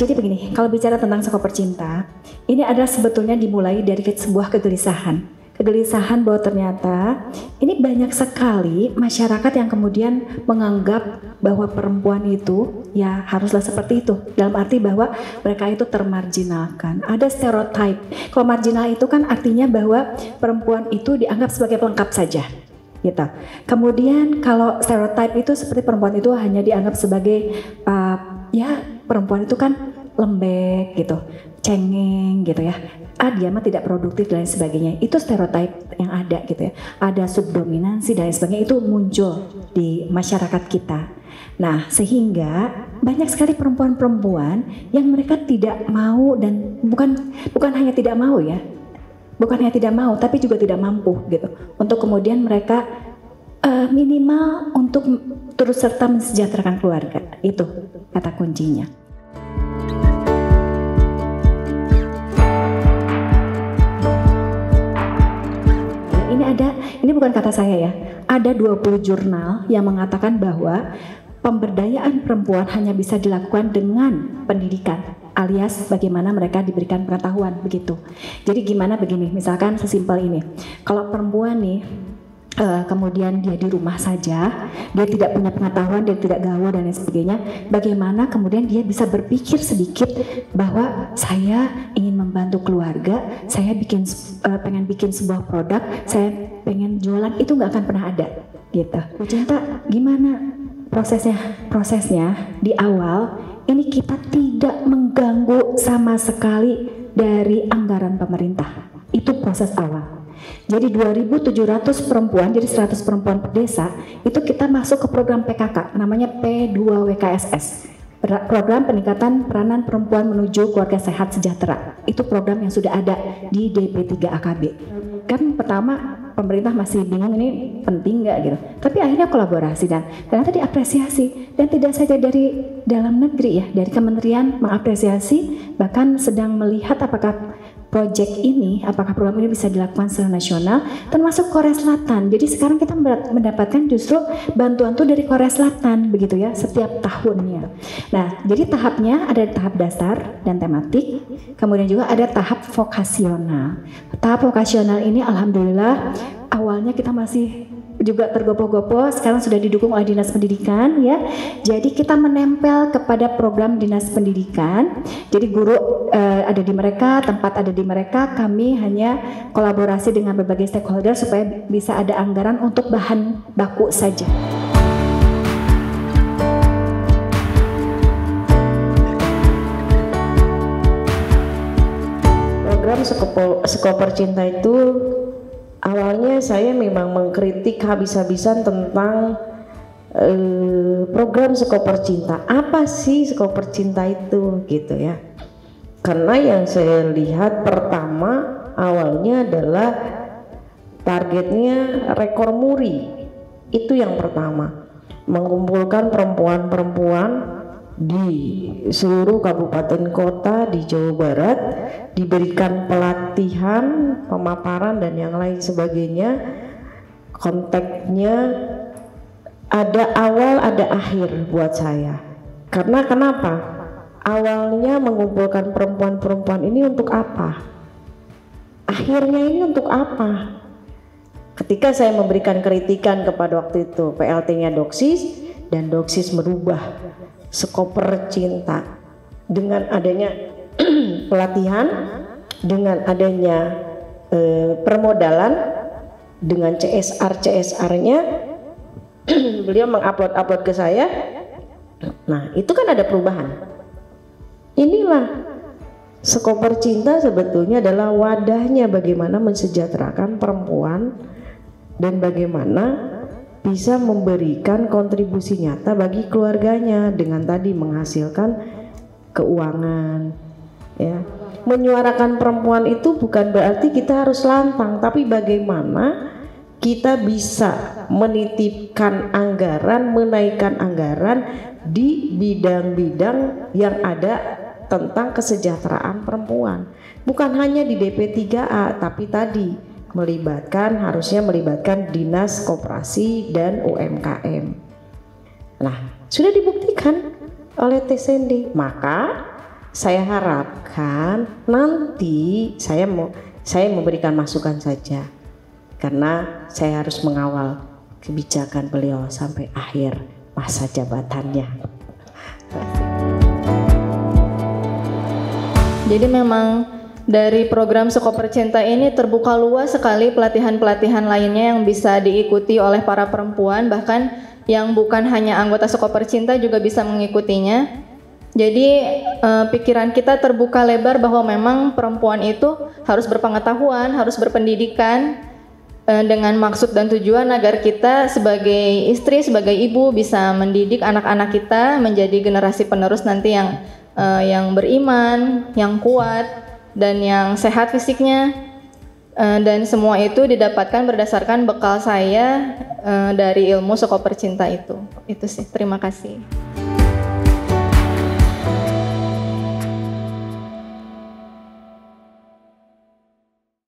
Jadi begini, kalau bicara tentang Skoper Cinta, ini adalah sebetulnya dimulai dari sebuah kegelisahan. Kegelisahan bahwa ternyata ini banyak sekali masyarakat yang kemudian menganggap bahwa perempuan itu ya haruslah seperti itu. Dalam arti bahwa mereka itu termarginalkan. Ada stereotype. Kalau marginal itu kan artinya bahwa perempuan itu dianggap sebagai pelengkap saja. Gitu. Kemudian kalau stereotype itu seperti perempuan itu hanya dianggap sebagai ya perempuan itu kan lembek gitu, cengeng gitu ya. Dia mah tidak produktif dan lain sebagainya. Itu stereotype yang ada gitu ya. Ada subdominansi dan lain sebagainya, itu muncul di masyarakat kita. Nah, sehingga banyak sekali perempuan-perempuan yang mereka tidak mau dan bukan hanya tidak mau ya. Bukan hanya tidak mau, tapi juga tidak mampu gitu. Untuk kemudian mereka minimal untuk turut serta mensejahterakan keluarga. Itu kata kuncinya. Ini bukan kata saya ya, ada 20 jurnal yang mengatakan bahwa pemberdayaan perempuan hanya bisa dilakukan dengan pendidikan, alias bagaimana mereka diberikan pengetahuan begitu. Jadi gimana begini, misalkan sesimpel ini, kalau perempuan nih kemudian dia di rumah saja, dia tidak punya pengetahuan, dia tidak gaul dan lain sebagainya, bagaimana kemudian dia bisa berpikir sedikit bahwa saya ingin membantu keluarga, saya pengen bikin sebuah produk, saya pengen jualan, itu nggak akan pernah ada gitu. Cinta gimana prosesnya di awal ini kita tidak mengganggu sama sekali dari anggaran pemerintah, itu proses awal. Jadi 2.700 perempuan, jadi 100 perempuan per desa, itu kita masuk ke program PKK, namanya P2WKSS, program peningkatan peranan perempuan menuju keluarga sehat sejahtera. Itu program yang sudah ada di DP3AKB. Kan pertama pemerintah masih bingung ini penting nggak gitu, tapi akhirnya kolaborasi dan ternyata diapresiasi, dan tidak saja dari dalam negeri ya, dari kementerian mengapresiasi, bahkan sedang melihat apakah program ini bisa dilakukan secara nasional, termasuk Korea Selatan. Jadi sekarang kita mendapatkan justru bantuan tuh dari Korea Selatan begitu ya, setiap tahunnya. Nah, jadi tahapnya ada tahap dasar dan tematik, kemudian juga ada tahap vokasional. Tahap vokasional ini alhamdulillah awalnya kita masih juga tergopoh-gopoh, sekarang sudah didukung oleh Dinas Pendidikan ya. Jadi kita menempel kepada program Dinas Pendidikan. Jadi guru ada di mereka, tempat ada di mereka, kami hanya kolaborasi dengan berbagai stakeholder supaya bisa ada anggaran untuk bahan baku saja. Program Skoper Cinta itu awalnya saya memang mengkritik habis-habisan tentang program Skoper Cinta. Apa sih Skoper Cinta itu gitu ya? Karena yang saya lihat pertama awalnya adalah targetnya rekor muri. Itu yang pertama, mengumpulkan perempuan-perempuan di seluruh kabupaten kota di Jawa Barat, diberikan pelatihan, pemaparan dan yang lain sebagainya. Konteksnya ada awal ada akhir buat saya. Karena kenapa? Awalnya mengumpulkan perempuan-perempuan ini untuk apa? Akhirnya ini untuk apa? Ketika saya memberikan kritikan kepada waktu itu PLT-nya Doksis, dan Doksis merubah Skoper Cinta dengan adanya pelatihan, dengan adanya permodalan, dengan CSR-nya, beliau mengupload ke saya. Nah, itu kan ada perubahan. Inilah Skoper Cinta sebetulnya adalah wadahnya bagaimana mensejahterakan perempuan dan bagaimana bisa memberikan kontribusi nyata bagi keluarganya dengan tadi menghasilkan keuangan ya. Menyuarakan perempuan itu bukan berarti kita harus lantang, tapi bagaimana kita bisa menitipkan anggaran, menaikkan anggaran di bidang-bidang yang ada tentang kesejahteraan perempuan. Bukan hanya di DP3A, tapi tadi harusnya melibatkan Dinas Koperasi dan UMKM. Nah, sudah dibuktikan oleh TSND. Maka saya harapkan nanti saya memberikan masukan saja, karena saya harus mengawal kebijakan beliau sampai akhir masa jabatannya. Jadi memang dari program Sekoper Cinta ini terbuka luas sekali pelatihan-pelatihan lainnya yang bisa diikuti oleh para perempuan, bahkan yang bukan hanya anggota Sekoper Cinta juga bisa mengikutinya. Jadi pikiran kita terbuka lebar bahwa memang perempuan itu harus berpengetahuan, harus berpendidikan dengan maksud dan tujuan agar kita sebagai istri, sebagai ibu bisa mendidik anak-anak kita menjadi generasi penerus nanti yang beriman, yang kuat, dan yang sehat fisiknya. Dan semua itu didapatkan berdasarkan bekal saya dari ilmu Sekoper Cinta itu. Itu sih, terima kasih.